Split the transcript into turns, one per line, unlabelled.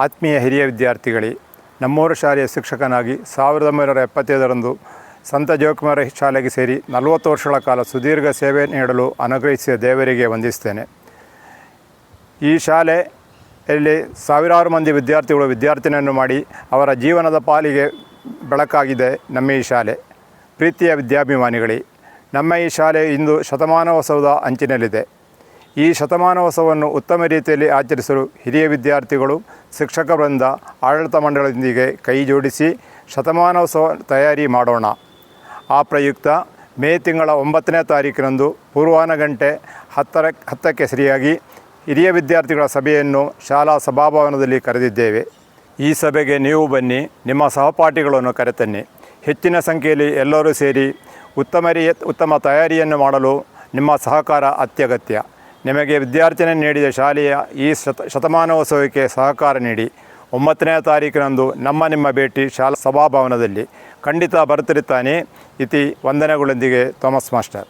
ಆತ್ಮೀಯ ಹಿರಿಯ ವಿದ್ಯಾರ್ಥಿಗಳೇ, ನಮ್ಮೂರ ಶಾಲೆಯ ಶಿಕ್ಷಕನಾಗಿ 1975ರಂದು ಸಂತ ಜೋಕುಮಾರ ಶಾಲೆಗೆ ಸೇರಿ 40 ವರ್ಷಗಳ ಕಾಲ ಸುದೀರ್ಘ ಸೇವೆ ನೀಡಲು ಅನುಗ್ರಹಿಸಿದ ದೇವರಿಗೆ ವಂದಿಸ್ತೇನೆ. ಈ ಶಾಲೆಯಲ್ಲಿ ಸಾವಿರಾರು ಮಂದಿ ವಿದ್ಯಾರ್ಥಿಗಳು ವಿದ್ಯಾರ್ಥಿನಿಯನ್ನು ಮಾಡಿ ಅವರ ಜೀವನದ ಪಾಲಿಗೆ ಬೆಳಕಾಗಿದೆ ನಮ್ಮ ಈ ಶಾಲೆ. ಪ್ರೀತಿಯ ವಿದ್ಯಾಭಿಮಾನಿಗಳೇ, ನಮ್ಮ ಈ ಶಾಲೆ ಇಂದು ಶತಮಾನೋತ್ಸವದ ಅಂಚಿನಲ್ಲಿದೆ. ಈ ಶತಮಾನೋತ್ಸವವನ್ನು ಉತ್ತಮ ರೀತಿಯಲ್ಲಿ ಆಚರಿಸಲು ಹಿರಿಯ ವಿದ್ಯಾರ್ಥಿಗಳು, ಶಿಕ್ಷಕ ವೃಂದ, ಆಡಳಿತ ಮಂಡಳದೊಂದಿಗೆ ಕೈ ಜೋಡಿಸಿ ಶತಮಾನೋತ್ಸವ ತಯಾರಿ ಮಾಡೋಣ. ಆ ಪ್ರಯುಕ್ತ ಮೇ ತಿಂಗಳ 9ನೇ ತಾರೀಕಿನಂದು ಪೂರ್ವಾಹ್ನ ಗಂಟೆ 10ಕ್ಕೆ ಸರಿಯಾಗಿ ಹಿರಿಯ ವಿದ್ಯಾರ್ಥಿಗಳ ಸಭೆಯನ್ನು ಶಾಲಾ ಸಭಾಭವನದಲ್ಲಿ ಕರೆದಿದ್ದೇವೆ. ಈ ಸಭೆಗೆ ನೀವು ಬನ್ನಿ, ನಿಮ್ಮ ಸಹಪಾಠಿಗಳನ್ನು ಕರೆತನ್ನಿ. ಹೆಚ್ಚಿನ ಸಂಖ್ಯೆಯಲ್ಲಿ ಎಲ್ಲರೂ ಸೇರಿ ಉತ್ತಮ ತಯಾರಿಯನ್ನು ಮಾಡಲು ನಿಮ್ಮ ಸಹಕಾರ ಅತ್ಯಗತ್ಯ. ನಿಮಗೆ ವಿದ್ಯಾರ್ಥಿನಿ ನೀಡಿದ ಶಾಲೆಯ ಈ ಶತಮಾನೋತ್ಸವಕ್ಕೆ ಸಹಕಾರ ನೀಡಿ. 9ನೇ ತಾರೀಕಿನಂದು ನಿಮ್ಮ ಭೇಟಿ ಶಾಲಾ ಸಭಾಭವನದಲ್ಲಿ. ಖಂಡಿತ ಬರುತ್ತಿರುತ್ತಾನೆ. ಇತಿ ವಂದನೆಗಳೊಂದಿಗೆ ಥಾಮಸ್ ಮಾಸ್ಟರ್.